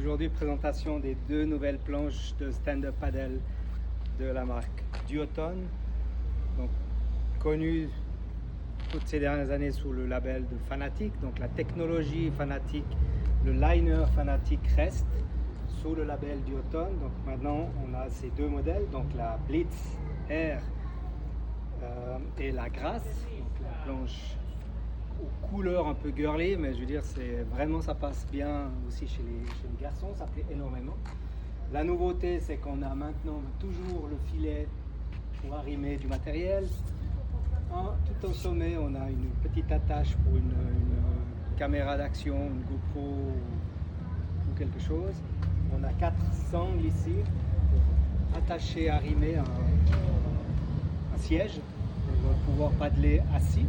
Aujourd'hui, présentation des deux nouvelles planches de stand-up paddle de la marque Duotone, donc connue toutes ces dernières années sous le label de Fanatec. Donc la technologie Fanatec, le liner Fanatec reste sous le label Duotone. Donc maintenant on a ces deux modèles, donc la Blitz Air et la Grace, donc la planche aux couleurs un peu girly, mais je veux dire, c'est vraiment, ça passe bien aussi chez les garçons, ça plaît énormément. La nouveauté, c'est qu'on a maintenant toujours le filet pour arrimer du matériel. Tout au sommet, on a une petite attache pour une caméra d'action, une GoPro ou quelque chose. On a 4 sangles ici pour attacher, arrimer un siège. On va pouvoir paddler assis.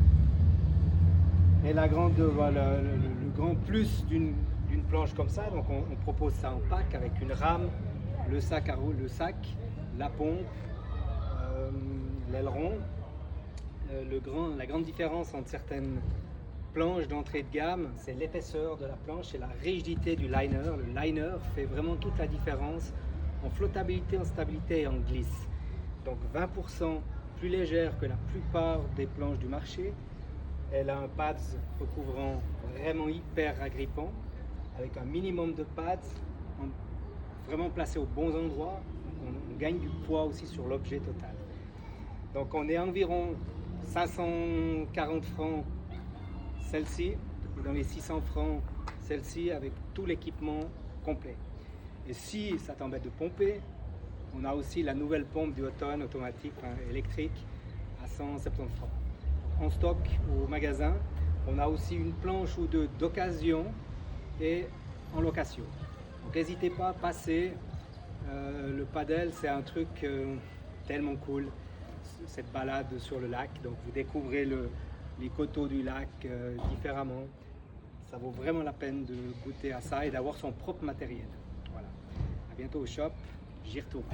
Et le grand plus d'une planche comme ça, donc on propose ça en pack avec une rame, le sac, la pompe, l'aileron. La grande différence entre certaines planches d'entrée de gamme, c'est l'épaisseur de la planche et la rigidité du liner. Le liner fait vraiment toute la différence en flottabilité, en stabilité et en glisse. Donc 20% plus légère que la plupart des planches du marché. Elle a un pads recouvrant vraiment hyper agrippant, avec un minimum de pads vraiment placé aux bons endroits. On gagne du poids aussi sur l'objet total. Donc on est environ 540 francs celle-ci, dans les 600 francs celle-ci avec tout l'équipement complet. Et si ça t'embête de pomper, on a aussi la nouvelle pompe Duotone automatique, électrique, à 170 francs. En stock au magasin. On a aussi une planche ou deux d'occasion et en location. Donc n'hésitez pas à passer. Le paddle, c'est un truc tellement cool, cette balade sur le lac. Donc vous découvrez les coteaux du lac différemment. Ça vaut vraiment la peine de goûter à ça et d'avoir son propre matériel. Voilà. À bientôt au shop. J'y retourne.